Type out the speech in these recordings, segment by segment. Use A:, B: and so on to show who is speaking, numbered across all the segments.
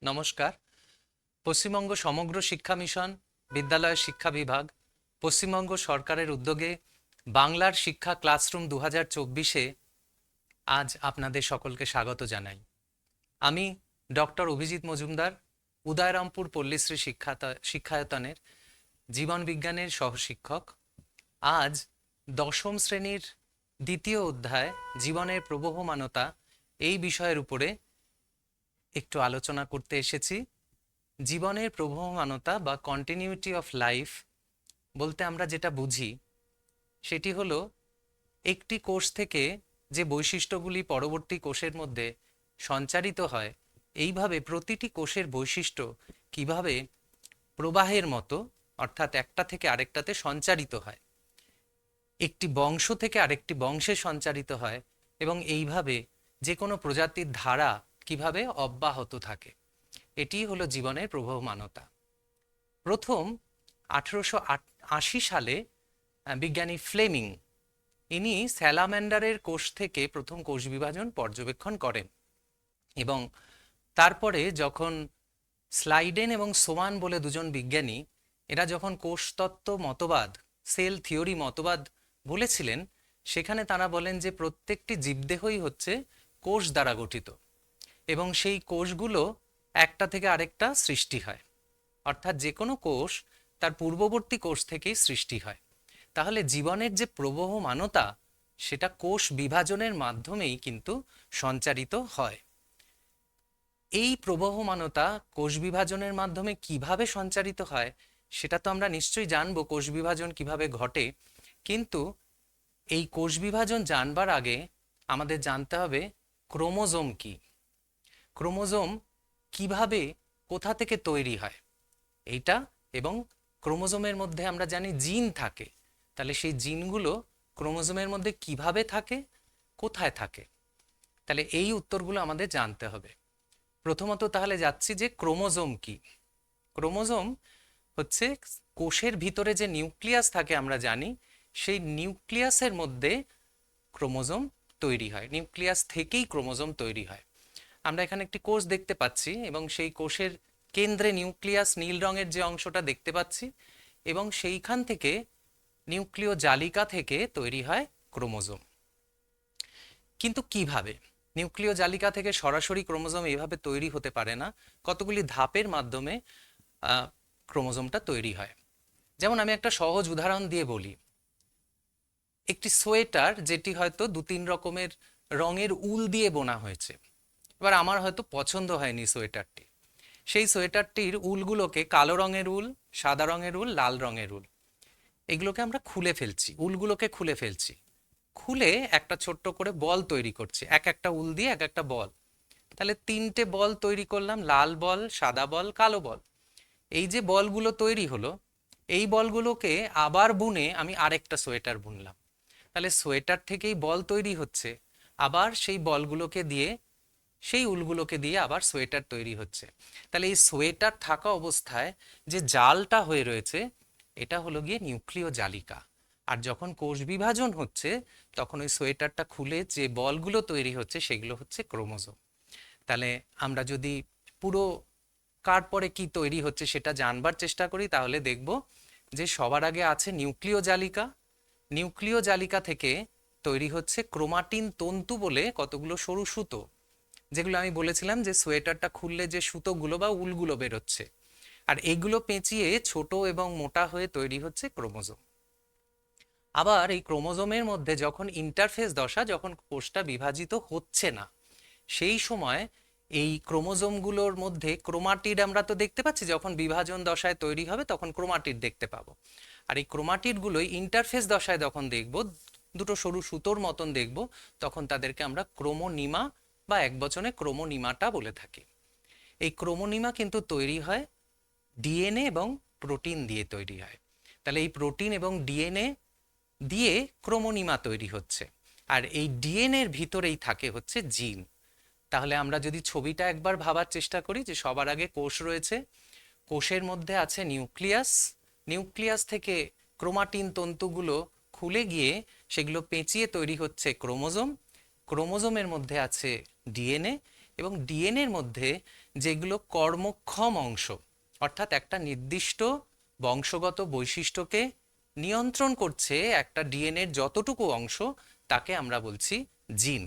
A: নমস্কার। পশ্চিমবঙ্গ সমগ্র শিক্ষা মিশন, বিদ্যালয় শিক্ষা বিভাগ, পশ্চিমবঙ্গ সরকারের উদ্যোগে বাংলার শিক্ষা ক্লাসরুম 2024-এ আজ আপনাদের সকলকে স্বাগত জানাই। আমি ডক্টর অভিজিৎ মজুমদার, উদয়রামপুর পল্লীশ্রী শিক্ষায়তনের জীবন বিজ্ঞানের সহশিক্ষক। আজ দশম শ্রেণীর দ্বিতীয় অধ্যায় জীবনের প্রবহমানতা এই বিষয়ের উপরে একটু আলোচনা করতে এসেছি। জীবনের প্রবহমানতা বা কন্টিনিউটি অফ লাইফ বলতে আমরা যেটা বুঝি সেটি হলো একটি কোষ থেকে যে বৈশিষ্ট্যগুলি পরবর্তী কোষের মধ্যে সঞ্চারিত হয়, এইভাবে প্রতিটি কোষের বৈশিষ্ট্য কিভাবে প্রবাহের মতো অর্থাৎ একটা থেকে আরেকটাতে সঞ্চারিত হয়, একটি বংশ থেকে আরেকটি বংশে সঞ্চারিত হয় এবং এইভাবে যে কোনো প্রজাতির ধারা কিভাবে অব্যাহত থাকে, এটি হলো জীবনের প্রবহমানতা। প্রথম 1880 সালে বিজ্ঞানী ফ্লেমিং ইনি স্যালামেন্ডারের কোষ থেকে প্রথম কোষ বিভাজন পর্যবেক্ষণ করেন এবং তারপরে যখন স্লাইডেন এবং সোয়ান বলে দুজন বিজ্ঞানী এরা যখন কোষতত্ত্ব মতবাদ, সেল থিওরি মতবাদ বলেছিলেন, সেখানে তারা বলেন যে প্রত্যেকটি জীবদেহই হচ্ছে কোষ দ্বারা গঠিত এবং সেই কোষগুলো একটা থেকে আরেকটা সৃষ্টি হয়, অর্থাৎ যে কোনো কোষ তার পূর্ববর্তী কোষ থেকেই সৃষ্টি হয়। তাহলে জীবনের যে প্রবহমানতা সেটা কোষ বিভাজনের মাধ্যমেই কিন্তু সঞ্চারিত হয়। এই প্রবহমানতা কোষ বিভাজনের মাধ্যমে কিভাবে সঞ্চারিত হয় সেটা তো আমরা নিশ্চয়ই জানবো, কোষ বিভাজন কিভাবে ঘটে। কিন্তু এই কোষ বিভাজন জানবার আগে আমাদের জানতে হবে ক্রোমোজোম কি, ক্রোমোজোম কিভাবে কোথা থেকে তৈরি হয় এইটা, এবং ক্রোমোজোমের মধ্যে আমরা জানি জিন থাকে, তাহলে সেই জিনগুলো ক্রোমোজোমের মধ্যে কিভাবে থাকে, কোথায় থাকে, তাহলে এই উত্তরগুলো আমাদের জানতে হবে। প্রথমত তাহলে যাচ্ছি যে ক্রোমোজোম কি। ক্রোমোজোম হচ্ছে কোষের ভিতরে যে নিউক্লিয়াস থাকে আমরা জানি, সেই নিউক্লিয়াসের মধ্যে ক্রোমোজোম তৈরি হয়, নিউক্লিয়াস থেকেই ক্রোমোজোম তৈরি হয়। আমরা এখানে একটি কোষ দেখতে পাচ্ছি এবং সেই কোষের কেন্দ্রে নিউক্লিয়াস নীল রঙের যে অংশটা দেখতে পাচ্ছি, এবং সেইখান থেকে নিউক্লিয় জালিকা থেকে তৈরি হয় ক্রোমোজোম। কিন্তু কিভাবে? নিউক্লিয় জালিকা থেকে সরাসরি ক্রোমোজোম এইভাবে তৈরি হতে পারে না, কতগুলি ধাপের মাধ্যমে ক্রোমোজোমটা তৈরি হয়। যেমন আমি একটা সহজ উদাহরণ দিয়ে বলি, একটি সোয়েটার যেটি হয়তো 2-3 রকমের রঙের উল দিয়ে বোনা হয়েছে। এবার আমার হয়তো পছন্দ হয়নি সোয়েটারটি, সেই সোয়েটারটির উলগুলোকে কালো রঙের উল, সাদা রঙের উল, লাল রঙের উল, এগুলোকে আমরা খুলে ফেলছি, উলগুলোকে খুলে ফেলছি, খুলে একটা ছোট্ট করে বল তৈরি করছি, এক একটা উল দিয়ে এক একটা বল। তাহলে 3টে বল তৈরি করলাম, লাল বল, সাদা বল, কালো বল। এই যে বলগুলো তৈরি হলো, এই বলগুলোকে আবার বুনে আমি আরেকটা সোয়েটার বুনলাম, তাহলে সোয়েটার থেকেই বল তৈরি হচ্ছে, আবার সেই বলগুলোকে দিয়ে, সেই উলগুলোকে দিয়ে আবার সোয়েটার তৈরি হচ্ছে। তাহলে এই সোয়েটার থাকা অবস্থায় যে জালটা হয়ে রয়েছে এটা হলো গিয়ে নিউক্লিয় জালিকা। আর যখন কোষ বিভাজন হচ্ছে তখন ওই সোয়েটারটা খুলে যে বলগুলো তৈরি হচ্ছে সেগুলো হচ্ছে ক্রোমোজোম। তাহলে আমরা যদি পুরো কার পরে কি তৈরি হচ্ছে সেটা জানবার চেষ্টা করি, তাহলে দেখব যে সবার আগে আছে নিউক্লিয় জালিকা। নিউক্লিয় জালিকা থেকে তৈরি হচ্ছে ক্রোমাটিন তন্তু বলে কতগুলো সরু সুতো, যেগুলো আমি বলেছিলাম যে সোয়েটারটা খুললে যে সুতোগুলো বা উলগুলো বেরোচ্ছে, আর এগুলো পেঁচিয়ে ছোট এবং মোটা হয়ে তৈরি হচ্ছে ক্রোমোজোম। আবার এই ক্রোমোজোমের মধ্যে যখন ইন্টারফেস দশা, যখন কোষটা বিভাজিত হচ্ছে না, সেই সময় এই ক্রোমোজোমগুলোর মধ্যে ক্রোমাটিড আমরা তো দেখতে পাচ্ছি, যখন বিভাজন দশায় তৈরি হবে তখন ক্রোমাটিড দেখতে পাবো। আর এই ক্রোমাটিডগুলোই ইন্টারফেস দশায় যখন দেখব, দুটো সরু সুতোর মতন দেখব, তখন তাদেরকে আমরা ক্রোমোনিমা বা একবচনে ক্রোমোনিমাটা বলে থাকি। এই ক্রোমোনিমা কিন্তু তৈরি হয় ডিএনএ এবং প্রোটিন দিয়ে তৈরি হয়। তাহলে এই প্রোটিন এবং ডিএনএ দিয়ে ক্রোমোনিমা তৈরি হচ্ছে, আর এই ডিএনএর ভিতরেই থাকে হচ্ছে জিন। তাহলে আমরা যদি ছবিটা একবার ভাবার চেষ্টা করি, যে সবার আগে কোষ রয়েছে, কোষের মধ্যে আছে নিউক্লিয়াস, নিউক্লিয়াস থেকে ক্রোমাটিন তন্তুগুলো খুলে গিয়ে সেগুলো পেঁচিয়ে তৈরি হচ্ছে ক্রোমোজোম, ক্রোমোজোমের মধ্যে আছে ডিএনএ, এবং ডিএনএর মধ্যে যেগুলো কর্মক্ষম অংশ, অর্থাৎ একটা নির্দিষ্ট বংশগত বৈশিষ্ট্যকে নিয়ন্ত্রণ করছে একটা ডিএনএর যতটুকু অংশ, তাকে আমরা বলছি জিন।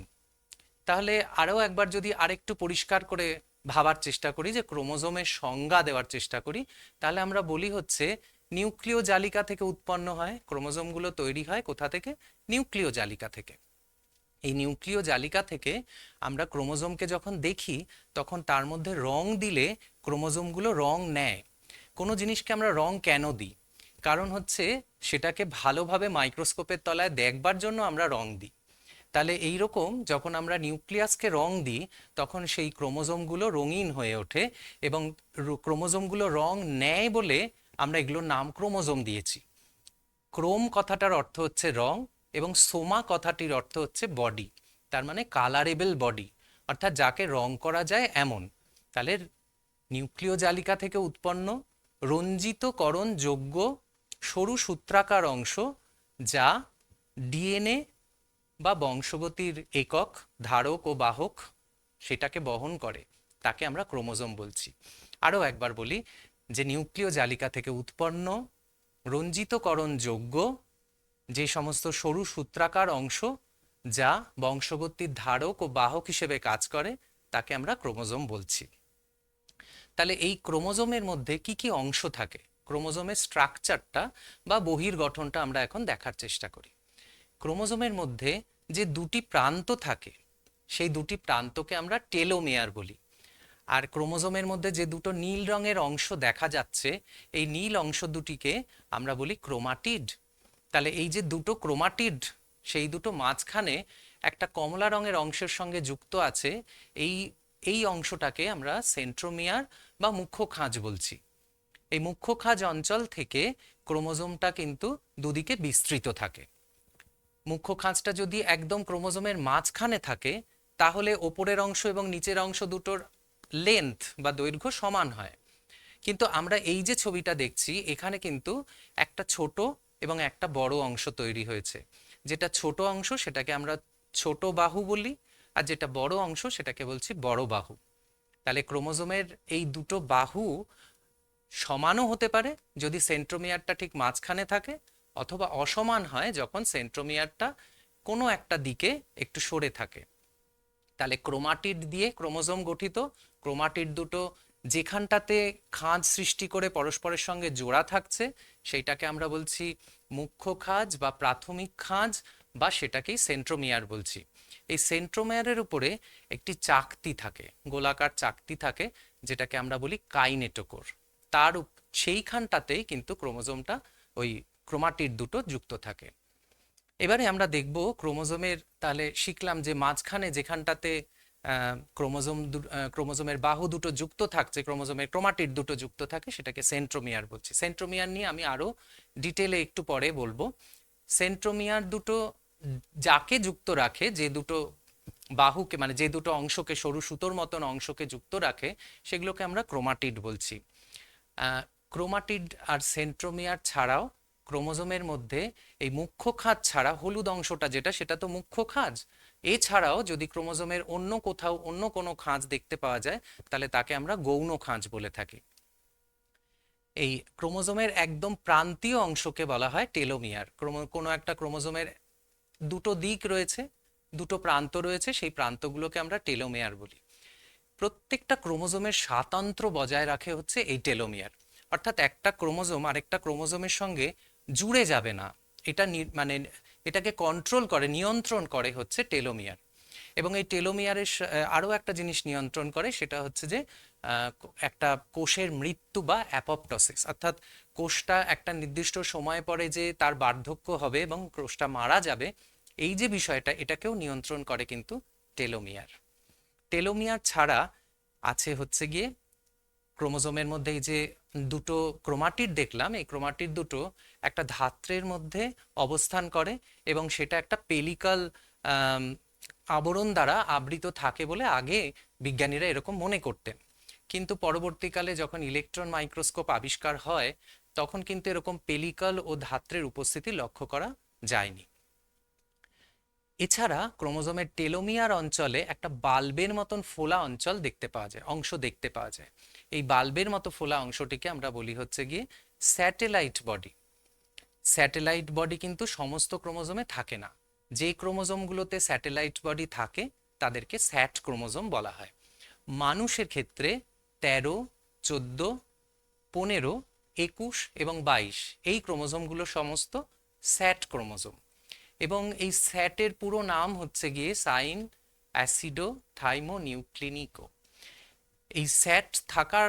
A: তাহলে আরও একবার যদি আরেকটু পরিষ্কার করে ভাবার চেষ্টা করি, যে ক্রোমোজোমের সংজ্ঞা দেওয়ার চেষ্টা করি, তাহলে আমরা বলি হচ্ছে নিউক্লিয় জালিকা থেকে উৎপন্ন হয়। ক্রোমোজোমগুলো তৈরি হয় কোথা থেকে? নিউক্লিয় জালিকা থেকে। এই নিউক্লিয় জালিকা থেকে আমরা ক্রোমোজোমকে যখন দেখি, তখন তার মধ্যে রং দিলে ক্রোমোজোমগুলো রং নেয়। কোনো জিনিসকে আমরা রং কেন দিই? কারণ হচ্ছে সেটাকে ভালোভাবে মাইক্রোস্কোপের তলায় দেখবার জন্য আমরা রং দিই। তাহলে এই রকম যখন আমরা নিউক্লিয়াসকে রং দিই, তখন সেই ক্রোমোজোমগুলো রঙিন হয়ে ওঠে, এবং ক্রোমোজোমগুলো রং নেয় বলে আমরা এগুলোর নাম ক্রোমোজোম দিয়েছি। ক্রোম কথাটার অর্থ হচ্ছে রং, এবং সোমা কথাটির অর্থ হচ্ছে বডি, তার মানে কালারেবল বডি, অর্থাৎ যাকে রং করা যায় এমন। তাহলে নিউক্লিয় জালিকা থেকে উৎপন্ন রঞ্জিতকরণ যোগ্য সরু সূত্রাকার অংশ, যা ডিএনএ বা বংশগতির একক, ধারক ও বাহক সেটাকে বহন করে, তাকে আমরা ক্রোমোজোম বলছি। আরও একবার বলি, যে নিউক্লিয় জালিকা থেকে উৎপন্ন রঞ্জিতকরণ যোগ্য যে সমস্ত সরু সূত্রাকার অংশ, যা বংশগতির ধারক ও বাহক হিসেবে কাজ করে, তাকে আমরা ক্রোমোজোম বলছি। তাহলে এই ক্রোমোজোমের মধ্যে কি কি অংশ থাকে, ক্রোমোজোমের স্ট্রাকচারটা বা বহির্গঠনটা আমরা এখন দেখার চেষ্টা করি। ক্রোমোজোমের মধ্যে যে দুটি প্রান্ত থাকে, সেই দুটি প্রান্তকে আমরা টেলোমেয়ার বলি। আর ক্রোমোজোমের মধ্যে যে দুটো নীল রঙের অংশ দেখা যাচ্ছে, এই নীল অংশ দুটিকে আমরা বলি ক্রোমাটিড। তাহলে এই যে দুটো ক্রোমাটিড, সেই দুটো মাঝখানে একটা কমলা রঙের অংশের সঙ্গে যুক্ত আছে, এই এই অংশটাকে আমরা সেন্ট্রোমিয়ার বা মুখ্য খাঁজ বলছি। এই মুখ্য খাঁজ অঞ্চল থেকে ক্রোমোজোমটা কিন্তু দুদিকে বিস্তৃত থাকে। মুখ্য খাঁজটা যদি একদম ক্রোমোজোমের মাঝখানে থাকে, তাহলে ওপরের অংশ এবং নিচের অংশ দুটোর লেন্থ বা দৈর্ঘ্য সমান হয়। কিন্তু আমরা এই যে ছবিটা দেখছি, এখানে কিন্তু একটা ছোট এবং একটা বড় অংশ তৈরি হয়েছে। যেটা ছোট অংশ সেটাকে আমরা ছোট বাহু বলি, আর যেটা বড় অংশ সেটাকে বলছি বড় বাহু। তাহলে ক্রোমোজোমের এই দুটো বাহু সমানও হতে পারে যদি সেন্ট্রোমিয়ারটা ঠিক মাঝখানে থাকে, অথবা অসমান হয় যখন সেন্ট্রোমিয়ারটা কোনো একটা দিকে একটু সরে থাকে। তাহলে ক্রোমাটিড দিয়ে ক্রোমোজোম গঠিত। ক্রোমাটিড দুটো যেখানটাতে খাঁজ সৃষ্টি করে পরস্পরের সঙ্গে জোড়া থাকছে, সেইটাকে আমরা বলছি মুখ্য খাঁজ বা প্রাথমিক খাঁজ, বা সেটাকেই সেন্ট্রোমিয়ার বলছি। এই সেন্ট্রোমিয়ারের উপরে একটি চাকতি থাকে, গোলাকার চাকতি থাকে, যেটাকে আমরা বলি কাইনেটোকোর। তার সেইখানটাতেই কিন্তু ক্রোমোজোমটা, ওই ক্রোমাটিড দুটো যুক্ত থাকে। এবারে আমরা দেখব ক্রোমোজোমের, তাহলে শিখলাম যে মাঝখানে যেখানটাতে ক্রোমোজোমের বাহু দুটো যুক্ত থাকছে, ক্রোমোজোমের ক্রোমাটিড দুটো যুক্ত থাকে, সেটাকে সেন্ট্রোমিয়ার বলছি। সেন্ট্রোমিয়ার নিয়ে আমি আরো ডিটেলে একটু পরে বলবো। সেন্ট্রোমিয়ার দুটো যাকে যুক্ত রাখে, যে দুটো বাহুকে, মানে যে দুটো অংশকে, সরু সুতোর মতন অংশকে যুক্ত রাখে, সেগুলোকে আমরা ক্রোমাটিড বলছি। ক্রোমাটিড আর সেন্ট্রোমিয়ার ছাড়াও ক্রোমোজোমের মধ্যে এই মুখ্য খাঁজ ছাড়া, হলুদ অংশটা যেটা, সেটা তো মুখ্য খাঁজ। এছাড়াও যদি ক্রোমোজোমের অন্য কোথাও অন্য কোনো খাঁজ দেখতে পাওয়া যায়, তাহলে তাকে আমরা গৌণ খাঁজ বলে থাকি। এই ক্রোমোজোমের একদম প্রান্তীয় অংশকে বলা হয় টেলোমিয়ার। কোনো একটা ক্রোমোজোমের দুটো দিক রয়েছে, দুটো প্রান্ত রয়েছে, সেই প্রান্তগুলোকে আমরা টেলোমিয়ার বলি। প্রত্যেকটা ক্রোমোজোমের স্বাতন্ত্র্য বজায় রাখে হচ্ছে এই টেলোমিয়ার। অর্থাৎ একটা ক্রোমোজোম আরেকটা ক্রোমোজোমের সঙ্গে জুড়ে যাবে না, এটা মানে এটাকে কন্ট্রোল করে, নিয়ন্ত্রণ করে হচ্ছে টেলোমিয়ার। এবং এই টেলোমিয়ারের আরও একটা জিনিস নিয়ন্ত্রণ করে, সেটা হচ্ছে যে একটা কোষের মৃত্যু বা অ্যাপপ্টোসিস, অর্থাৎ কোষটা একটা নির্দিষ্ট সময় পরে যে তার বার্ধক্য হবে এবং কোষটা মারা যাবে, এই যে বিষয়টা, এটাকেও নিয়ন্ত্রণ করে কিন্তু টেলোমিয়ার। টেলোমিয়ার ছাড়া আছে হচ্ছে গিয়ে ক্রোমোজোমের মধ্যে এই যে দুটো ক্রোমাটিড দেখলাম, এই ক্রোমাটিড দুটো একটা ধাত্রের মধ্যে অবস্থান করে, এবং সেটা একটা পেলিকাল আবরণ দ্বারা আবৃত থাকে বলে আগে বিজ্ঞানীরা এরকম মনে করতেন। কিন্তু পরবর্তীকালে যখন ইলেকট্রন মাইক্রোস্কোপ আবিষ্কার হয়, তখন কিন্তু এরকম পেলিকাল ও ধাত্রের উপস্থিতি লক্ষ্য করা যায়নি। এছাড়া ক্রোমোজোমের টেলোমিয়ার অঞ্চলে একটা বাল্বের মতন ফোলা অঞ্চল দেখতে পাওয়া যায়, অংশ দেখতে পাওয়া যায়। এই বাল্বের মতো ফোলা অংশটিকে আমরা বলি হচ্ছে গিয়ে স্যাটেলাইট বডি। স্যাটেলাইট বডি কিন্তু সমস্ত ক্রোমোজোমে থাকে না। যে ক্রোমোজোমগুলোতে স্যাটেলাইট বডি থাকে তাদেরকে স্যাট ক্রোমোজোম বলা হয়। মানুষের ক্ষেত্রে 13, 14, 15, 21 এবং 22 এই ক্রোমোজোমগুলো সমস্ত স্যাট ক্রোমোজোম। এবং এই স্যাটের পুরো নাম হচ্ছে গিয়ে সাইন অ্যাসিডো থাইমোনিউক্লিনিকো। এই স্যাট থাকার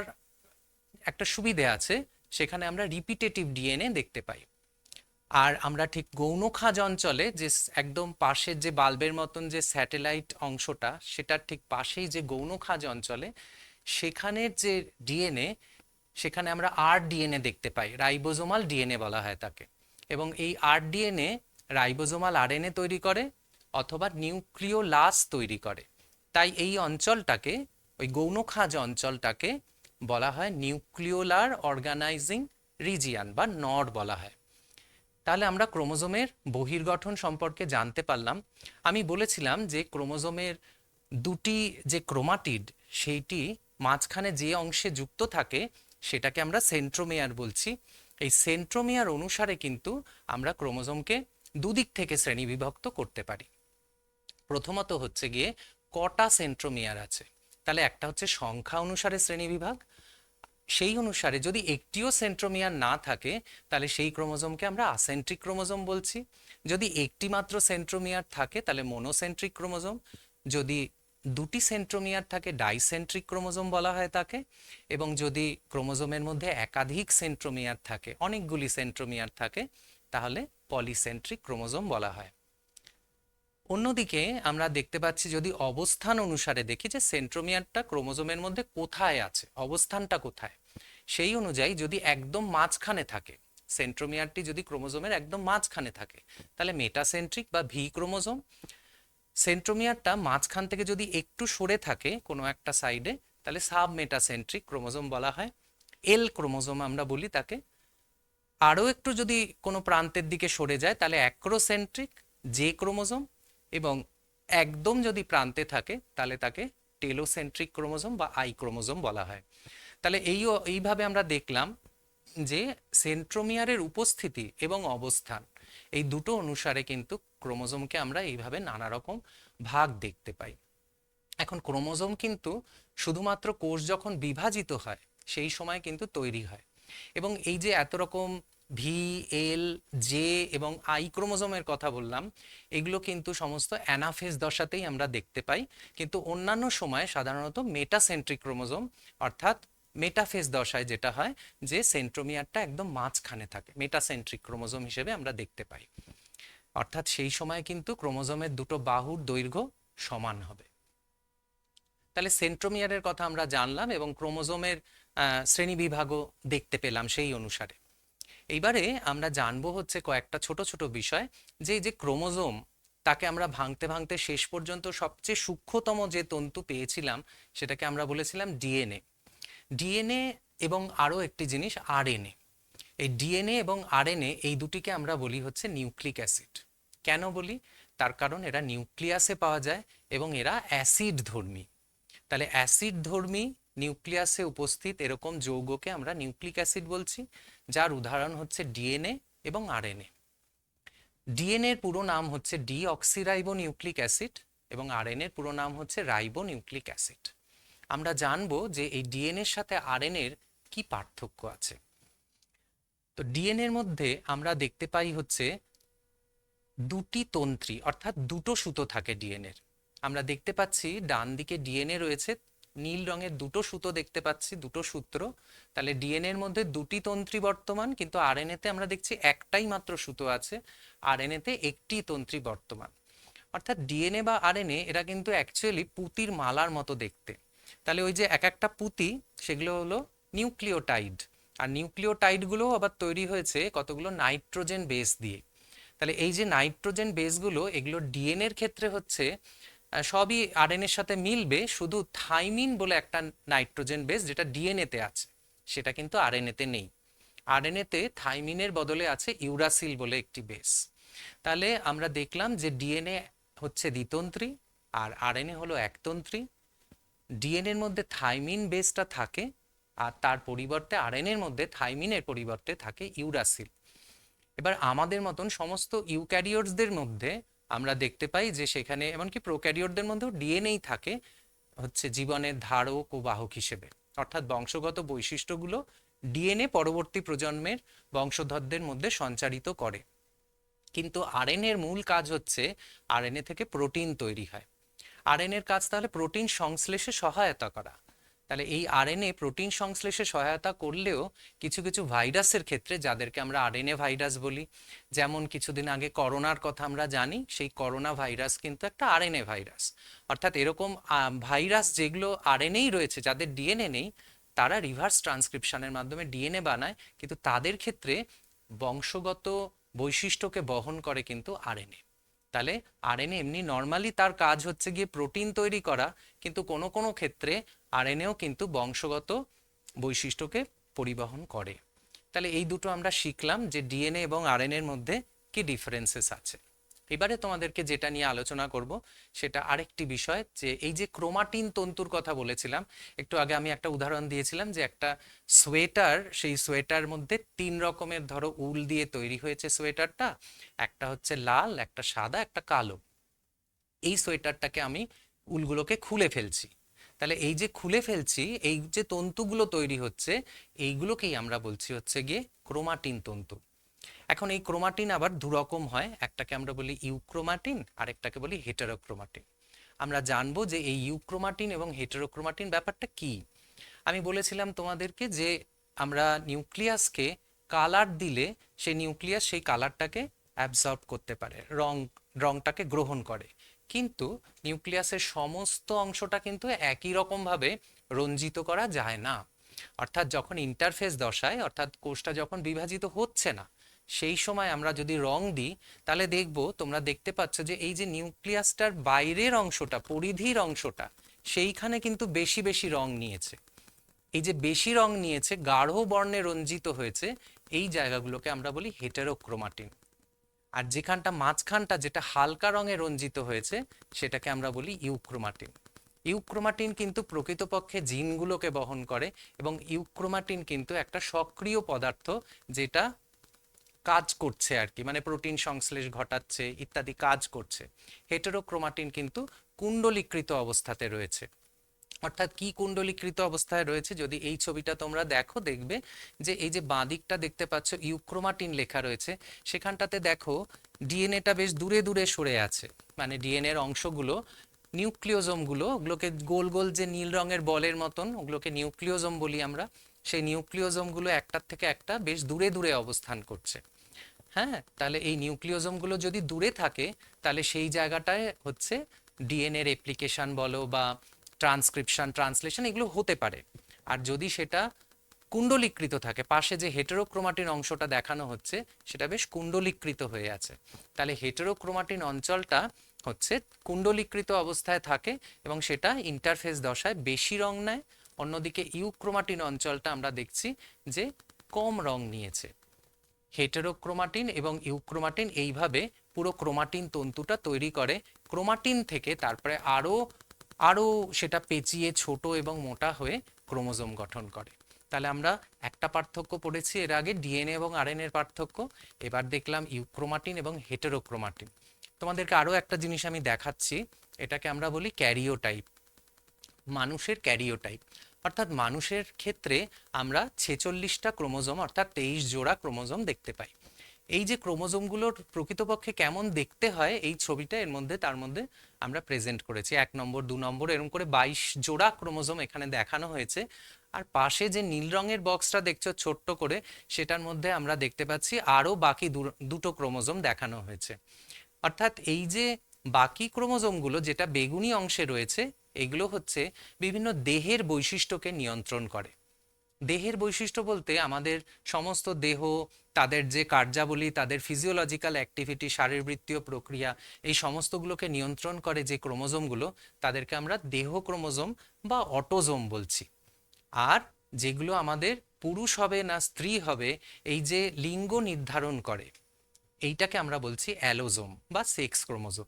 A: একটা সুবিধে আছে, সেখানে আমরা রিপিটেটিভ ডিএনএ দেখতে পাই। আর আমরা ঠিক গৌণখাঁজ অঞ্চলে যে একদম পাশের যে বাল্বের মতন যে স্যাটেলাইট অংশটা, সেটার ঠিক পাশেই যে গৌণখাঁজ অঞ্চলে সেখানের যে ডিএনএ, সেখানে আমরা আর ডিএনএ দেখতে পাই, রাইবোজোমাল ডিএনএ বলা হয় তাকে। এবং এই আর ডিএনএ রাইবোজোমাল আরএনএ তৈরি করে অথবা নিউক্লিওলাস তৈরি করে। তাই এই অঞ্চলটাকে, ওই গৌণখাঁজ অঞ্চলটাকে বলা হয় নিউক্লিওলার অর্গানাইজিং রিজিয়ান বা নড বলা হয়। তাহলে আমরা ক্রোমোজোমের বহির্গঠন সম্পর্কে জানতে পারলাম। আমি বলেছিলাম যে ক্রোমোজোমের দুটি যে ক্রোমাটিড, সেইটি মাঝখানে যে অংশে যুক্ত থাকে সেটাকে আমরা সেন্ট্রোমিয়ার বলছি। এই সেন্ট্রোমিয়ার অনুসারে কিন্তু আমরা ক্রোমোজোমকে দুদিক থেকে শ্রেণীবিভক্ত করতে পারি। প্রথমত হচ্ছে গিয়ে কটা সেন্ট্রোমিয়ার আছে, তাহলে একটা হচ্ছে সংখ্যা অনুসারে শ্রেণীবিভাগ। সেই অনুসারে যদি একটিও সেন্ট্রোমিয়ার না থাকে তাহলে সেই ক্রোমোজোমকে আমরা আসেন্ট্রিক ক্রোমোজোম বলছি। যদি একটি মাত্র সেন্ট্রোমিয়ার থাকে তাহলে মোনোসেন্ট্রিক ক্রোমোজোম। যদি দুটি সেন্ট্রোমিয়ার থাকে ডাইসেন্ট্রিক ক্রোমোজোম বলা হয় তাকে। এবং যদি ক্রোমোজোমের মধ্যে একাধিক সেন্ট্রোমিয়ার থাকে, অনেকগুলি সেন্ট্রোমিয়ার থাকে, তাহলে পলিসেন্ট্রিক ক্রোমোজোম বলা হয়। অন্যদিকে আমরা দেখতে পাচ্ছি যদি অবস্থান অনুসারে দেখি যে সেন্ট্রোমিয়ারটা ক্রোমোজোমের মধ্যে কোথায় আছে, অবস্থানটা কোথায়, সেই অনুযায়ী যদি একদম মাঝখানে থাকে, সেন্ট্রোমিয়ারটি যদি ক্রোমোজোমের একদম মাঝখানে থাকে তাহলে মেটাসেন্ট্রিক বা ভি ক্রোমোজোম। সেন্ট্রোমিয়ারটা মাঝখান থেকে যদি একটু সরে থাকে কোনো একটা সাইডে তাহলে সাব মেটাসেন্ট্রিক ক্রোমোজোম বলা হয়, এল ক্রোমোজোম আমরা বলি তাকে। আরও একটু যদি কোনো প্রান্তের দিকে সরে যায় তাহলে অ্যাক্রোসেন্ট্রিক জে ক্রোমোজোম। এবং একদম যদি প্রান্তে থাকে তাহলে তাকে টেলোসেন্ট্রিক ক্রোমোজোম বা আই ক্রোমোজোম বলা হয়। তাহলে এইভাবে আমরা দেখলাম যে সেন্ট্রোমিয়ারের উপস্থিতি এবং অবস্থান এই দুটো অনুসারে কিন্তু ক্রোমোজোমকে আমরা এইভাবে নানা রকম ভাগ দেখতে পাই। এখন ক্রোমোজোম কিন্তু শুধুমাত্র কোষ যখন বিভাজিত হয় সেই সময় কিন্তু তৈরি হয়। এবং এই যে এত রকম ভি, এল, জে এবং আই ক্রোমোজোমের কথা বললাম, এগুলো কিন্তু সমস্ত অ্যানাফেজ দশাতেই আমরা দেখতে পাই। কিন্তু অন্যান্য সময় সাধারণত মেটাসেন্ট্রিক ক্রোমোজোম, অর্থাৎ মেটাফেজ দশায় যেটা হয় যে সেন্ট্রোমিয়ারটা একদম মাঝখানে থাকে, মেটাসেন্ট্রিক ক্রোমোজোম হিসেবে আমরা দেখতে পাই। অর্থাৎ সেই সময় কিন্তু ক্রোমোজোমের দুটো বাহুর দৈর্ঘ্য সমান হবে। তাহলে সেন্ট্রোমিয়ারের কথা আমরা জানলাম এবং ক্রোমোজোমের শ্রেণীবিভাগও দেখতে পেলাম সেই অনুসারে। এইবারে আমরা জানবো হচ্ছে কয়েকটা ছোট ছোট বিষয়, যে যে ক্রোমোজোম তাকে আমরা ভাঙতে ভাঙতে শেষ পর্যন্ত সবচেয়ে সূক্ষ্মতম যে তন্তু পেয়েছিলাম সেটাকে আমরা বলেছিলাম ডিএনএ। ডিএনএ এবং আরও একটি জিনিস আরএনএ। এই ডিএনএ এবং আরএনএ এই দুটিকে আমরা বলি হচ্ছে নিউক্লিক অ্যাসিড। কেন বলি? তার কারণ এরা নিউক্লিয়াসে পাওয়া যায় এবং এরা অ্যাসিড ধর্মী। তাহলে অ্যাসিড ধর্মী নিউক্লিয়াসে উপস্থিত এরকম যৌগকে আমরা নিউক্লিক অ্যাসিড বলছি, যার উদাহরণ হচ্ছে ডিএনএ এবং আরএনএ। ডিএনএ এর পুরো নাম হচ্ছে ডিঅক্সিরাইবো নিউক্লিক অ্যাসিড এবং আরএনএ এর পুরো নাম হচ্ছে রাইবো নিউক্লিক অ্যাসিড। আমরা জানবো যে এই ডিএনএ এর সাথে আরএনএ এর কি পার্থক্য আছে। তো ডিএনএ এর মধ্যে আমরা দেখতে পাই হচ্ছে দুটি তন্ত্রী, অর্থাৎ দুটো সুতো থাকে ডিএনএ এর। আমরা দেখতে পাচ্ছি ডান দিকে ডিএনএ রয়েছে, নীল রঙের দুটো সুতো দেখতে পাচ্ছি, দুটো সূত্র। তাহলে ডিএনএ এর মধ্যে দুটি তন্ত্রী বর্তমান, কিন্তু আরএনএ তে আমরা দেখছি একটাই মাত্র সুতো আছে, আরএনএ তে একটি তন্ত্রী বর্তমান। অর্থাৎ ডিএনএ বা আরএনএ এরা কিন্তু অ্যাকচুয়ালি পুঁতির মালার মতো দেখতে। তাহলে ওই যে এক একটা পুঁতি সেগুলো হলো নিউক্লিওটাইড, আর নিউক্লিওটাইডগুলো আবার তৈরি হয়েছে কতগুলো নাইট্রোজেন বেস দিয়ে। তাহলে এই যে নাইট্রোজেন বেসগুলো, এগুলো ডিএনএ এর ক্ষেত্রে হচ্ছে সবই আরএনএ এর সাথে মিলবে, শুধু থাইমিন বলে একটা নাইট্রোজেন বেস যেটা ডিএনএ তে আছে সেটা কিন্তু আরএনএ তে নেই। আরএনএ তে থাইমিনের বদলে আছে ইউরাসিল বলে একটি বেস। তাহলে আমরা দেখলাম যে ডিএনএ হচ্ছে দ্বিতন্ত্রী আর আরএনএ হলো একতন্ত্রী। ডিএনএর মধ্যে থাইমিন বেসটা থাকে, আর তার পরিবর্তে আরএনএর মধ্যে থাইমিনের পরিবর্তে থাকে ইউরাসিল। এবার আমাদের মতন সমস্ত ইউক্যারিওটসদের মধ্যে আমরা দেখতে পাই যে সেখানে, এমনকি প্রোক্যারিওটদের মধ্যেও ডিএনএই থাকে হচ্ছে জীবনের ধারক ও বাহক হিসেবে। অর্থাৎ বংশগত বৈশিষ্ট্যগুলো ডিএনএ পরবর্তী প্রজন্মের বংশধরদের মধ্যে সঞ্চারিত করে। কিন্তু আরএনএর মূল কাজ হচ্ছে আরএনএ থেকে প্রোটিন তৈরি হয়। আরএনএর কাজ তাহলে প্রোটিন সংশ্লেষে সহায়তা করা। তাহলে এই আরএনএ প্রোটিন সংশ্লেষে সহায়তা করলেও কিছু কিছু ভাইরাসের ক্ষেত্রে, যাদেরকে আমরা আরএনএ ভাইরাস বলি, যেমন কিছুদিন আগে করোনার কথা আমরা জানি, সেই করোনা ভাইরাস কিন্তু একটা আরএনএ ভাইরাস। অর্থাৎ এরকম ভাইরাস যেগুলো আরএনএই রয়েছে, যাদের ডিএনএ নেই, তারা রিভার্স ট্রান্সক্রিপশনের মাধ্যমে ডিএনএ বানায়, কিন্তু তাদের ক্ষেত্রে বংশগত বৈশিষ্ট্যকে বহন করে কিন্তু আরএনএ। তাহলে আরএনএ এমনি নর্মালি তার কাজ হচ্ছে গিয়ে প্রোটিন তৈরি করা, কিন্তু কোনো কোনো ক্ষেত্রে আরএনএও কিন্তু বংশগত বৈশিষ্ট্যকে পরিবহন করে। তাহলে এই দুটো আমরা শিখলাম যে ডিএনএ এবং আরএনএর মধ্যে কি ডিফারেন্সেস আছে। এবারে তোমাদেরকে যেটা নিয়ে আলোচনা করব সেটা আরেকটি বিষয়, যে এই যে ক্রোমাটিন তন্তুর কথা বলেছিলাম একটু আগে, আমি একটা উদাহরণ দিয়েছিলাম যে একটা সোয়েটার, সেই সোয়েটার মধ্যে 3 রকমের ধরো উল দিয়ে তৈরি হয়েছে সোয়েটারটা, একটা হচ্ছে লাল, একটা সাদা, একটা কালো। এই সোয়েটারটাকে আমি উলগুলোকে খুলে ফেলছি, তাহলে এই যে খুলে ফেলছি, এই যে তন্তুগুলো তৈরি হচ্ছে, এইগুলোকেই আমরা বলছি হচ্ছে গিয়ে ক্রোমাটিন তন্তু। এখন এই ক্রোমাটিন আবার দুরকম হয়, একটাকে আমরা বলি ইউক্রোমাটিন, আরেকটাকে বলি হেটারোক্রোমাটিন। আমরা জানবো যে এই ইউক্রোমাটিন এবং হেটারোক্রোমাটিন ব্যাপারটা কি। আমি বলেছিলাম তোমাদেরকে যে আমরা নিউক্লিয়াসকে কালার দিলে সেই নিউক্লিয়াস সেই কালারটাকে অ্যাবজর্ব করতে পারে, রংটাকে গ্রহণ করে, কিন্তু নিউক্লিয়াসের সমস্ত অংশটা কিন্তু একই রকম ভাবে রঞ্জিত করা যায় না। অর্থাৎ যখন ইন্টারফেস দশায়, অর্থাৎ কোষটা যখন বিভাজিত হচ্ছে না, সেই সময় আমরা যদি রং দিই, তাহলে দেখবো, তোমরা দেখতে পাচ্ছ যে এই যে নিউক্লিয়াসটার বাইরের অংশটা, পরিধির অংশটা, সেইখানে কিন্তু বেশি বেশি রং নিয়েছে। এই যে বেশি রং নিয়েছে, গাঢ় বর্ণে রঞ্জিত হয়েছে, এই জায়গাগুলোকে আমরা বলি হেটারোক্রোমাটিন। আর যেখানটা মাঝখানটা যেটা হালকা রঙে রঞ্জিত হয়েছে, সেটাকে আমরা বলি ইউক্রোমাটিন। ইউক্রোমাটিন কিন্তু প্রকৃতপক্ষে জিনগুলোকে বহন করে, এবং ইউক্রোমাটিন কিন্তু একটা সক্রিয় পদার্থ, যেটা কাজ করছে আর কি, মানে প্রোটিন সংশ্লেষ ঘটাচ্ছে ইত্যাদি কাজ করছে। হেটারোক্রোমাটিন কিন্তু কুণ্ডলীকৃত অবস্থাতে রয়েছে। অর্থাৎ কি কুণ্ডলীকৃত অবস্থায় রয়েছে, যদি এই ছবিটা তোমরা দেখো, দেখবে যে এই যে বাঁ দিকটা দেখতে পাচ্ছ ইউক্রোমাটিন লেখা রয়েছে, সেখানটাতে দেখো ডিএনএটা বেশ দূরে দূরে সরে আছে, মানে ডিএনএর অংশগুলো, নিউক্লিওজোমগুলো, ওগুলোকে গোল গোল যে নীল রঙের বলের মতন, ওগুলোকে নিউক্লিওজোম বলি আমরা, সেই নিউক্লিওজোমগুলো একটার থেকে একটা বেশ দূরে দূরে অবস্থান করছে। হ্যাঁ, তাহলে এই নিউক্লিওজোমগুলো যদি দূরে থাকে, তাহলে সেই জায়গাটায় হচ্ছে ডিএনএ রেপ্লিকেশন বলো বা ট্রান্সক্রিপশন, ট্রান্সলেশন, এগুলো হতে পারে। আর যদি সেটা কুণ্ডলীকৃত থাকে, পাশে যে হেটারোক্রোমাটিন অংশটা দেখানো হচ্ছে সেটা বেশ কুণ্ডলীকৃত হয়ে আছে, তাহলে হেটারোক্রোমাটিন অঞ্চলটা হচ্ছে কুণ্ডলীকৃত অবস্থায় থাকে এবং সেটা ইন্টারফেস দশায় বেশি রং নেয়। অন্যদিকে ইউক্রোমাটিন অঞ্চলটা আমরা দেখছি যে কম রং নিয়েছে। হেটারোক্রোমাটিন এবং ইউক্রোমাটিন এইভাবে পুরো ক্রোমাটিন তন্তুটা তৈরি করে। ক্রোমাটিন থেকে তারপরে আরো আরো সেটা পেঁচিয়ে ছোট এবং মোটা হয়ে ক্রোমোজোম গঠন করে। তাহলে আমরা একটা পার্থক্য পড়েছি এর আগে, ডিএনএ এবং আরএনএ এর পার্থক্য। এবার দেখলাম ইউক্রোমাটিন এবং হেটারোক্রোমাটিন। তোমাদেরকে আরো একটা জিনিস আমি দেখাচ্ছি, এটাকে আমরা বলি ক্যারিওটাইপ, মানুষের ক্যারিওটাইপ। অর্থাৎ মানুষের ক্ষেত্রে আমরা 46টা ক্রোমোজোম, অর্থাৎ 23 জোড়া ক্রোমোজোম দেখতে পাই। এই যে ক্রোমোজোমগুলোর প্রকৃতপক্ষে কেমন দেখতে হয়, এই ছবিটা এর মধ্যে তার মধ্যে আমরা প্রেজেন্ট করেছি। 1 নম্বর 2 নম্বর এরকম করে 22 জোড়া ক্রোমোজোম এখানে দেখানো হয়েছে। আর পাশে যে নীল রঙের বক্সটা দেখছো ছোট্ট করে, সেটার মধ্যে আমরা দেখতে পাচ্ছি আরো বাকি দুটো ক্রোমোজোম দেখানো হয়েছে। অর্থাৎ এই যে বাকি ক্রোমোজোমগুলো যেটা বেগুনি অংশে রয়েছে, এগুলো হচ্ছে বিভিন্ন দেহের বৈশিষ্ট্যকে নিয়ন্ত্রণ করে। দেহের বৈশিষ্ট্য বলতে আমাদের সমস্ত দেহ, তাদের যে কার্যাবলী, তাদের ফিজিওলজিক্যাল অ্যাক্টিভিটি, শারীরবৃত্তীয় প্রক্রিয়া, এই সমস্তগুলোকে নিয়ন্ত্রণ করে যে ক্রোমোজোমগুলো, তাদেরকে আমরা দেহ ক্রোমোজোম বা অটোজোম বলছি। আর যেগুলো আমাদের পুরুষ হবে না স্ত্রী হবে, এই যে লিঙ্গ নির্ধারণ করে, এইটাকে আমরা বলছি অ্যালোজোম বা সেক্স ক্রোমোজোম।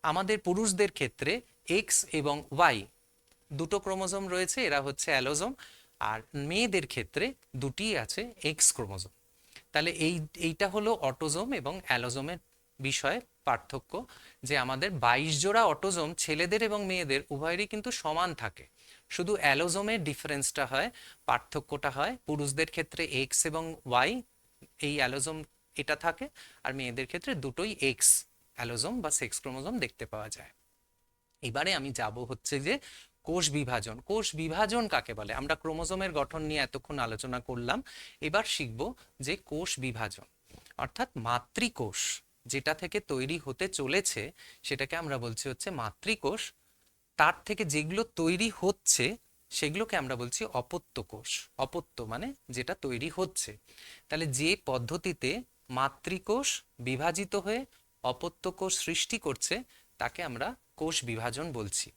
A: আমাদের পুরুষদের ক্ষেত্রে এক্স এবং ওয়াই দুটো ক্রোমোজোম রয়েছে, এরা হচ্ছে অ্যালোজোম। আর মেয়েদের ক্ষেত্রে দুটিই আছে এক্স ক্রোমোজোম। তাহলে এইটা হলো অটোজোম এবং অ্যালোজোমের বিষয়ে পার্থক্য, যে আমাদের 22 জোড়া অটোজোম ছেলেদের এবং মেয়েদের উভয়েরই কিন্তু সমান থাকে। শুধু অ্যালোজোমের ডিফারেন্সটা হয়, পার্থক্যটা হয় পুরুষদের ক্ষেত্রে এক্স এবং ওয়াই এই অ্যালোজোম এটা থাকে, আর মেয়েদের ক্ষেত্রে দুটোই এক্স অ্যালোজোম বা সেক্স ক্রোমোজোম দেখতে পাওয়া যায়। এবারে আমি যাব হচ্ছে যে কোষ বিভাজন। কোষ বিভাজন কাকে বলে? আমরা ক্রোমোজোমের গঠন নিয়ে এতক্ষণ আলোচনা করলাম, এবার শিখব যে কোষ বিভাজন অর্থাৎ মাতৃকোষ যেটা থেকে তৈরি হতে চলেছে সেটাকে আমরা বলছি হচ্ছে মাতৃকোষ। তার থেকে যেগুলো তৈরি হচ্ছে সেগুলোকে আমরা বলছি অপত্য কোষ। অপত্য মানে যেটা তৈরি হচ্ছে। তাহলে যে পদ্ধতিতে মাতৃকোষ বিভাজিত হয়ে অপত্য কোষ সৃষ্টি করছে তাকে আমরা কোষ বিভাজন বলছি।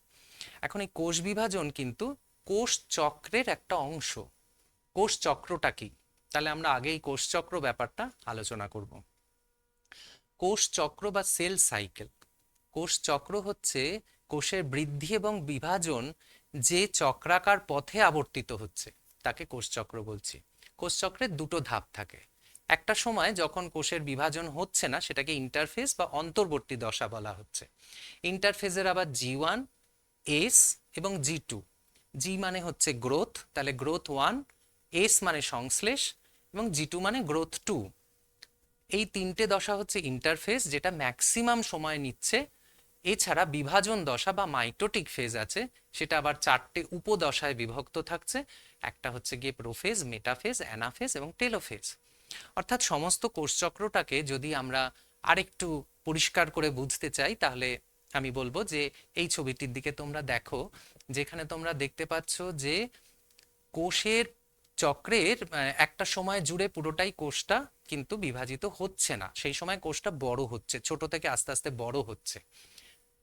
A: এখন এই কোষ বিভাজন কিন্তু কোষ চক্রের একটা অংশ। কোষ চক্রটা কি? তাহলে আমরা আগে এই কোষ চক্র ব্যাপারটা আলোচনা করব। কোষ চক্র বা সেল সাইকেল। কোষ চক্র হচ্ছে কোষের বৃদ্ধি এবং বিভাজন যে চক্রাকার পথে আবর্তিত হচ্ছে তাকে কোষ চক্র বলছি। কোষ চক্রের দুটো ধাপ থাকে। একটা সময় যখন কোষের বিভাজন হচ্ছে না সেটাকে ইন্টারফেজ বা অন্তর্বর্তী দশা বলা হচ্ছে। ইন্টারফেজের আবার G1, এস এবং G2। জি মানে হচ্ছে গ্রোথ, তাহলে গ্রোথ 1, এস মানে সংশ্লেষ এবং G2 মানে গ্রোথ 2। এই তিনটে দশা হচ্ছে ইন্টারফেজ, যেটা ম্যাক্সিমাম সময় নিচ্ছে। এছাড়া বিভাজন দশা বা মাইটোটিক ফেজ আছে, সেটা আবার চারটে উপদশায় বিভক্ত থাকছে। একটা হচ্ছে গিয়ে প্রোফেজ, মেটাফেজ, অ্যানাফেজ এবং টেলোফেজ। অর্থাৎ সমস্ত কোষচক্রটাকে যদি আমরা আরেকটু পরিষ্কার করে বুঝতে চাই তাহলে আমি বলবো যে এই ছবিটির দিকে তোমরা দেখো, যেখানে তোমরা দেখতে পাচ্ছ যে কোষের চক্রের একটা সময় জুড়ে পুরোটাই কোষটা কিন্তু বিভাজিত হচ্ছে না, সেই সময় কোষটা বড় হচ্ছে, ছোট থেকে আস্তে আস্তে বড় হচ্ছে।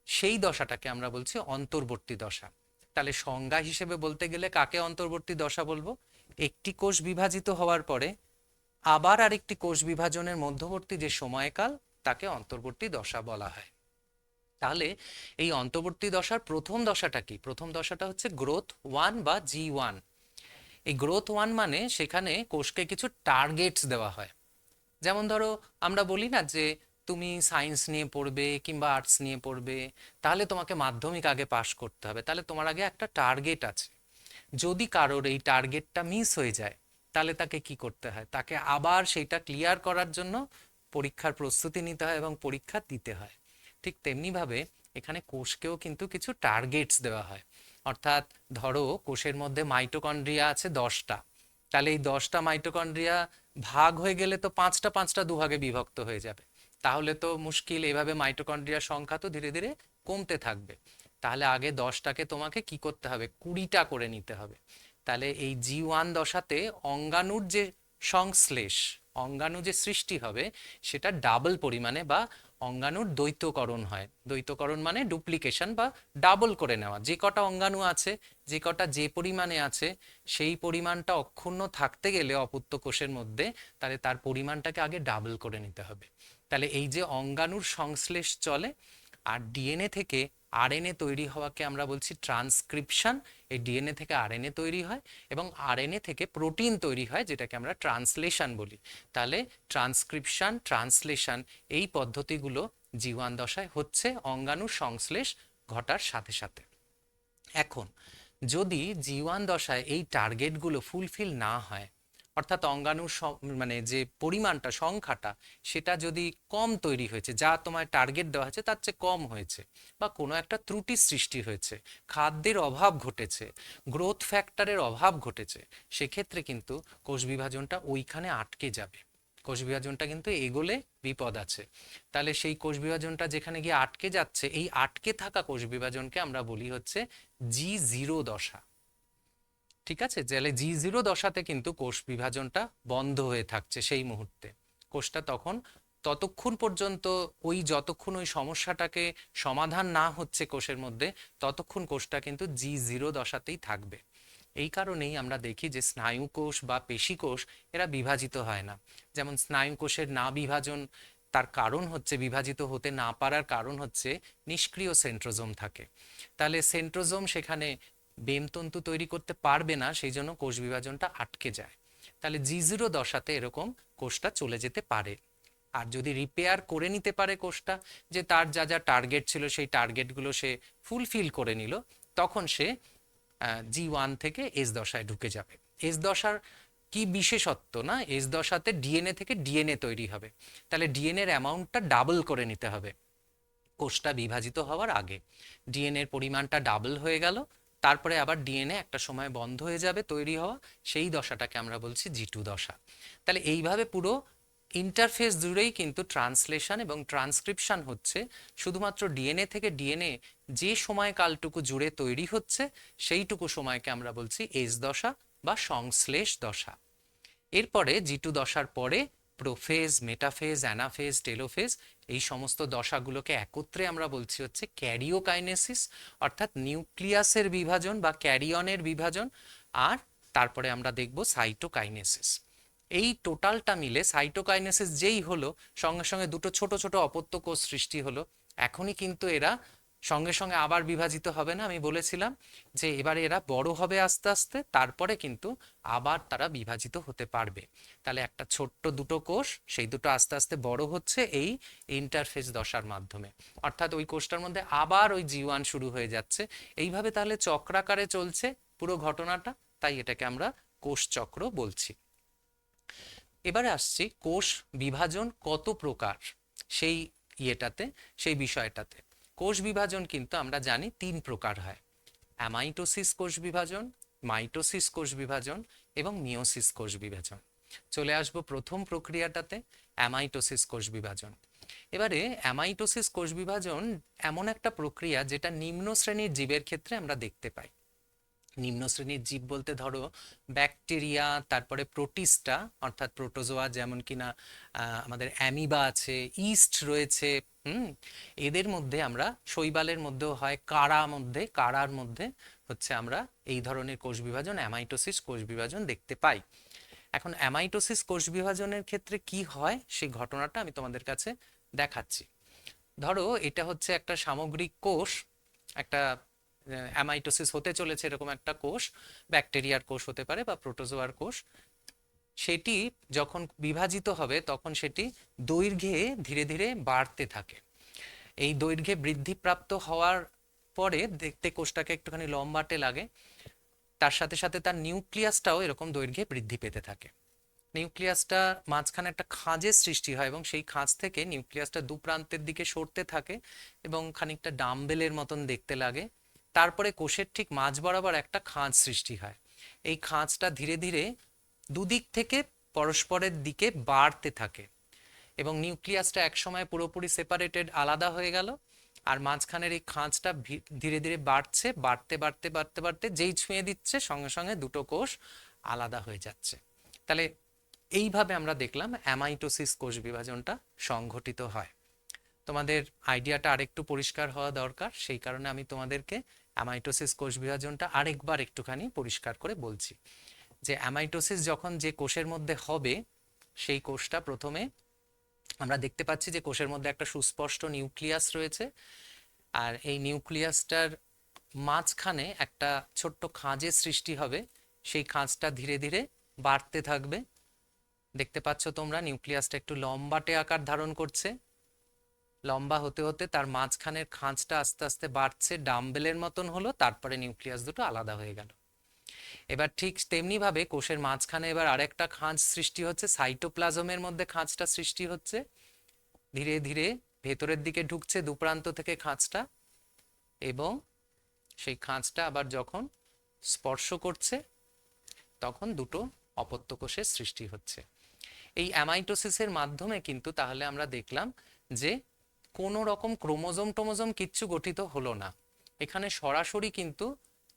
A: সেই দশাটাকে আমরা বলছি অন্তর্বর্তী দশা। তাহলে সংজ্ঞা হিসেবে বলতে গেলে কাকে অন্তর্বর্তী দশা বলবো? একটি কোষ বিভাজিত হওয়ার পরে আবার আরেকটি কোষ বিভাজনের মধ্যবর্তী যে সময়কাল তাকে অন্তর্বর্তী দশা বলা হয়। তাহলে এই অন্তর্বর্তী দশার প্রথম দশাটা কি? প্রথম দশাটা হচ্ছে গ্রোথ 1 বা G1। এই গ্রোথ 1 মানে সেখানে কোষকে কিছু টার্গেটস দেওয়া হয়। যেমন ধরো আমরা বলি না যে তুমি সায়েন্স নিয়ে পড়বে কিংবা আর্টস নিয়ে পড়বে, তাহলে তোমাকে মাধ্যমিক আগে পাশ করতে হবে, তাহলে তোমার আগে একটা টার্গেট আছে। যদি কারোর এই টার্গেটটা মিস হয়ে যায় তাহলে তাকে কি করতে হয়? তাকে আবার সেইটা ক্লিয়ার করার জন্য পরীক্ষার প্রস্তুতি নিতে হয় এবং পরীক্ষা দিতে হয়। ঠিক তেমনিভাবে এখানে কোষকেও কিন্তু কিছু টার্গেটস দেওয়া হয়। অর্থাৎ ধরো কোষের মধ্যে মাইটোকন্ড্রিয়া আছে 10টা, তাহলে এই 10টা মাইটোকন্ড্রিয়া ভাগ হয়ে গেলে তো পাঁচটা পাঁচটা দুভাগে বিভক্ত হয়ে যাবে, তাহলে তো মুশকিল। এভাবে মাইটোকন্ড্রিয়ার সংখ্যা তো ধীরে ধীরে কমতে থাকবে। তাহলে আগে 10টাকে তোমাকে কি করতে হবে? 20টা করে নিতে হবে। তাহলে এই G1 দশাতে অঙ্গাণুর যে সংশ্লেষ, অঙ্গাণু যে সৃষ্টি হবে সেটা ডাবল পরিমাণে বা অঙ্গাণুর দ্বৈতকরণ হয়। দ্বৈতকরণ মানে ডুপ্লিকেশন বা ডাবল করে নেওয়া। যে কটা অঙ্গাণু আছে, যে কটা যে পরিমাণে আছে, সেই পরিমাণটা অক্ষুণ্ণ থাকতে গেলে অপত্য কোষের মধ্যে, তাহলে তার পরিমাণটাকে আগে ডাবল করে নিতে হবে। তাহলে এই যে অঙ্গাণুর সংশ্লেষ চলে, আর ডিএনএ থেকে আরএনএ তৈরি হওয়াকে আমরা বলছি ট্রান্সক্রিপশন। এই ডিএনএ থেকে আরএনএ তৈরি হয় এবং আরএনএ থেকে প্রোটিন তৈরি হয়, যেটাকে আমরা ট্রান্সলেশন বলি। তাহলে ট্রান্সক্রিপশন, ট্রান্সলেশন এই পদ্ধতিগুলো G1 দশায় হচ্ছে অঙ্গাণুর সংশ্লেষ ঘটার সাথে সাথে। এখন যদি G1 দশায় এই টার্গেটগুলো ফুলফিল না হয়, অর্থাৎ অঙ্গাণুর মানে যে পরিমাণটা, সংখ্যাটা, সেটা যদি কম তৈরি হয়েছে, যা তোমার টার্গেট দেওয়া হয়েছে তার চেয়ে কম হয়েছে, বা কোনো একটা ত্রুটি সৃষ্টি হয়েছে, খাদ্যের অভাব ঘটেছে, গ্রোথ ফ্যাক্টরের অভাব ঘটেছে, সেক্ষেত্রে কিন্তু কোষ বিভাজনটা ওইখানে আটকে যাবে। কোষ বিভাজনটা কিন্তু এগোলে বিপদ আছে। তাহলে সেই কোষ বিভাজনটা যেখানে গিয়ে আটকে যাচ্ছে, এই আটকে থাকা কোষ বিভাজনকে আমরা বলি হচ্ছে G0 দশা। ঠিক আছে? তাহলে G0 দশাতে কিন্তু কোষ বিভাজনটা বন্ধ হয়ে থাকছে সেই মুহূর্তে। কোষটা তখন ততক্ষণ পর্যন্ত যতক্ষণ ওই সমস্যাটাকে সমাধান না হচ্ছে কোষের মধ্যে, ততক্ষণ কোষটা কিন্তু G0 দশাতেই থাকবে। এই কারণেই আমরা দেখি যে স্নায়ু কোষ বা পেশি কোষ এরা বিভাজিত হয় না। যেমন স্নায়ু কোষের না বিভাজন তার কারণ হচ্ছে, বিভাজিত হতে না পারার কারণ হচ্ছে নিষ্ক্রিয় সেন্ট্রোজোম থাকে। তাহলে সেন্ট্রোজোম সেখানে বেমতন্তু তৈরি করতে পারবে না, সেই জন্য কোষ বিভাজনটা আটকে যায়। তাহলে G0 দশাতে এরকম কোষটা চলে যেতে পারে। আর যদি রিপেয়ার করে নিতে পারে কোষটা, যে তার যা যা টার্গেট ছিল সেই টার্গেটগুলো সে ফুলফিল করে নিল, তখন সে G1 থেকে এস দশায় ঢুকে যাবে। এস দশার কি বিশেষত্ব, না এস দশাতে ডিএনএ থেকে ডিএনএ তৈরি হবে। তাহলে ডিএনএর অ্যামাউন্টটা ডাবল করে নিতে হবে কোষটা বিভাজিত হওয়ার আগে। ডিএনএর পরিমাণটা ডাবল হয়ে গেল, তারপরে আবার ডিএনএ একটা সময় বন্ধ হয়ে যাবে তৈরি হওয়া, সেই দশাটাকে আমরা বলছি G2 দশা। তাহলে এইভাবে পুরো ইন্টারফেস জুড়েই কিন্তু ট্রান্সলেশন এবং ট্রান্সক্রিপশন হচ্ছে। শুধুমাত্র ডিএনএ থেকে ডিএনএ যে সময়কালটুকু জুড়ে তৈরি হচ্ছে, সেইটুকু সময়কে আমরা বলছি এস দশা বা সংশ্লেষ দশা। এরপরে G2 দশার পরে প্রোফেজ, মেটাফেজ, অ্যানাফেজ, টেলোফেজ, এই সমস্ত দশাগুলোকে একত্রে আমরা বলছি হচ্ছে ক্যারিওকাইনেসিস, অর্থাৎ নিউক্লিয়াসের বিভাজন বা ক্যারিয়নের বিভাজন। আর তারপরে আমরা দেখব সাইটোকাইনেসিস। এই টোটালটা মিলে সাইটোকাইনেসিস যেই হলো, সঙ্গে সঙ্গে দুটো ছোট ছোট অপত্য কোষ সৃষ্টি হলো। এখনই কিন্তু এরা সঙ্গে সঙ্গে আবার বিভাজিত হবে না, আমি বলেছিলাম যে এবারে এরা বড় হবে আস্তে আস্তে, তারপরে কিন্তু আবার তারা বিভাজিত হতে পারবে। তাহলে একটা ছোট্ট দুটো কোষ, সেই দুটো আস্তে আস্তে বড় হচ্ছে এই ইন্টারফেস দশার মাধ্যমে, অর্থাৎ ওই কোষটার মধ্যে আবার ওই G1 শুরু হয়ে যাচ্ছে। এইভাবে তাহলে চক্রাকারে চলছে পুরো ঘটনাটা, তাই এটাকে আমরা কোষ চক্র বলছি। এবারে আসছি কোষ বিভাজন কত প্রকার, সেই সেই বিষয়টাতে। কোষ বিভাজন কিন্তু আমরা জানি 3 প্রকার হয়: অ্যামাইটোসিস কোষ বিভাজন, মাইটোসিস কোষ বিভাজন এবং মিওসিস কোষ বিভাজন। চলে আসবো প্রথম প্রক্রিয়াটাতে, অ্যামাইটোসিস কোষ বিভাজন। এবারে অ্যামাইটোসিস কোষ বিভাজন এমন একটা প্রক্রিয়া যেটা নিম্ন শ্রেণীর জীবের ক্ষেত্রে আমরা দেখতে পাই। নিম্ন শ্রেণীর জীব বলতে ধরো ব্যাকটেরিয়া, তারপরে প্রোটিস্টা অর্থাৎ প্রোটোজোয়া, যেমন কিনা আমাদের অ্যামিবা আছে, ইস্ট রয়েছে। এদের মধ্যে আমরা, শৈবালের মধ্যেও হয়, কারার মধ্যে হচ্ছে আমরা এই ধরনের কোষ বিভাজন, অ্যামাইটোসিস কোষ বিভাজন দেখতে পাই। এখন অ্যামাইটোসিস কোষ বিভাজনের ক্ষেত্রে কি হয় সেই ঘটনাটা আমি তোমাদের কাছে দেখাচ্ছি। ধরো এটা হচ্ছে একটা সামগ্রিক কোষ, একটা অ্যামাইটোসিস হতে চলেছে এরকম একটা কোষ, ব্যাকটেরিয়ার কোষ হতে পারে বা প্রোটোজোয়ার কোষ। সেটি যখন বিভাজিত হবে তখন সেটি দৈর্ঘ্যে ধীরে ধীরে বাড়তে থাকে। এই দৈর্ঘ্যে বৃদ্ধিপ্রাপ্ত হওয়ার পরে দেখতে কোষটাকে একটুখানি লম্বাটে লাগে, তার সাথে সাথে তার নিউক্লিয়াসটাও এরকম দৈর্ঘ্যে বৃদ্ধি পেতে থাকে। নিউক্লিয়াসটা মাঝখানে একটা খাঁজের সৃষ্টি হয় এবং সেই খাঁজ থেকে নিউক্লিয়াসটা দু প্রান্তের দিকে সরতে থাকে এবং খানিকটা ডাম্বেলের মতন দেখতে লাগে। তারপরে কোষের ঠিক মাঝ বরাবর একটা খাঁজ সৃষ্টি হয়। এই খাঁজটা ধীরে ধীরে দুদিক থেকে পরস্পরের দিকে বাড়তে থাকে এবং নিউক্লিয়াসটা একসময় পুরোপুরি সেপারেটেড, আলাদা হয়ে গেল। আর মাঝখানের এই খাঁজটা ধীরে ধীরে বাড়ছে, বাড়তে বাড়তে বাড়তে বাড়তে যেই ছুঁয়ে দিচ্ছে সঙ্গে সঙ্গে দুটো কোষ আলাদা হয়ে যাচ্ছে। তাহলে এইভাবে আমরা দেখলাম অ্যামাইটোসিস কোষ বিভাজনটা সংঘটিত হয়। তোমাদের আইডিয়াটা আরেকটু পরিষ্কার হওয়া দরকার, সেই কারণে আমি তোমাদেরকে অ্যামাইটোসিস কোষ বিভাজনটা আরেকবার একটুখানি পরিষ্কার করে বলছি। যে অ্যামাইটোসিস যখন যে কোষের মধ্যে হবে, সেই কোষটা প্রথমে আমরা দেখতে পাচ্ছি যে কোষের মধ্যে একটা সুস্পষ্ট নিউক্লিয়াস রয়েছে, আর এই নিউক্লিয়াসটার মাঝখানে একটা ছোট্ট খাঁজের সৃষ্টি হবে। সেই খাঁজটা ধীরে ধীরে বাড়তে থাকবে। দেখতে পাচ্ছ তোমরা নিউক্লিয়াসটা একটু লম্বাটে আকার ধারণ করছে, লম্বা হতে হতে তার মাঝখানের খাঁজটা আস্তে আস্তে বাড়ছে, ডাম্বেলের মতন হলো, তারপরে নিউক্লিয়াস দুটো আলাদা হয়ে গেল। এবার ঠিক তেমনি ভাবে কোষের মাঝখানে এবার আরেকটা খাঁজ সৃষ্টি হচ্ছে, সাইটোপ্লাজমের মধ্যে খাঁজটা সৃষ্টি হচ্ছে, ধীরে ধীরে ভেতরের দিকে ঢুকছে দু প্রান্ত থেকে খাঁজটা, এবং সেই খাঁজটা আবার যখন স্পর্শ করছে তখন দুটো অপত্য কোষের সৃষ্টি হচ্ছে। এই অ্যামাইটোসিসের মাধ্যমে কিন্তু তাহলে আমরা দেখলাম যে কোনো রকম ক্রোমোজোম কিচ্ছু গঠিত হলো না। এখানে সরাসরি কিন্তু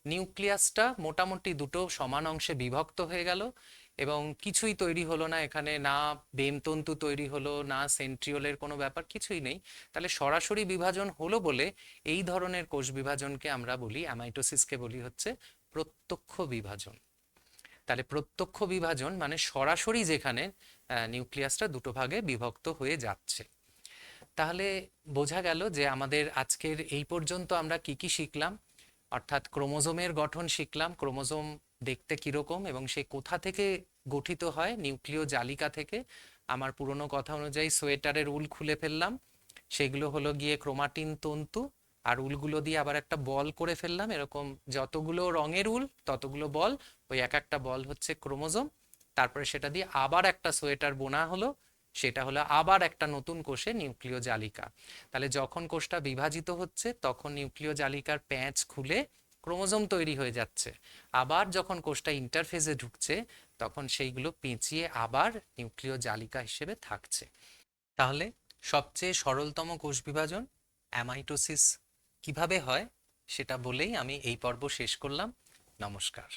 A: নিউক্লিয়াসটা মোটামুটি দুটো সমান অংশে বিভক্ত হয়ে গেল এবং কিছুই তৈরি হলো না এখানে, না বেমতন্তু তৈরি হলো, না সেন্ট্রিওলের কোনো ব্যাপার, কিছুই নেই। তাহলে সরাসরি বিভাজন হলো বলে এই ধরনের কোষ বিভাজনকে আমরা বলি, অ্যামাইটোসিসকে বলি হচ্ছে প্রত্যক্ষ বিভাজন। তাহলে প্রত্যক্ষ বিভাজন মানে সরাসরি যেখানে নিউক্লিয়াসটা দুটো ভাগে বিভক্ত হয়ে যাচ্ছে। তাহলে বোঝা গেল যে আমাদের আজকের এই পর্যন্ত আমরা কি কি শিখলাম। অর্থাৎ ক্রোমোজোমের গঠন শিখলাম, ক্রোমোজোম দেখতে কিরকম এবং সে কোথা থেকে গঠিত হয়, নিউক্লিয় জালিকা থেকে। আমার পুরনো কথা অনুযায়ী সোয়েটারের উল খুলে ফেললাম, সেগুলো হলো গিয়ে ক্রোমাটিন তন্তু, আর উলগুলো দিয়ে আবার একটা বল করে ফেললাম, এরকম যতগুলো রঙের উল ততগুলো বল, ওই এক একটা বল হচ্ছে ক্রোমোজোম। তারপরে সেটা দিয়ে আবার একটা সোয়েটার বোনা হলো, সেটা হলো আবার একটা নতুন কোষে নিউক্লিয় জালিকা। তাহলে যখন কোষটা বিভাজিত হচ্ছে তখন নিউক্লিয় জালিকার প্যাঁচ খুলে ক্রোমোজোম তৈরি হয়ে যাচ্ছে। আবার যখন কোষটা ইন্টারফেজে ঢুকছে তখন সেইগুলো পেঁচিয়ে আবার নিউক্লিয় জালিকা হিসেবে থাকছে। তাহলে সবচেয়ে সরলতম কোষ বিভাজন অ্যামাইটোসিস কিভাবে হয় সেটা বলেই আমি এই পর্ব শেষ করলাম। নমস্কার।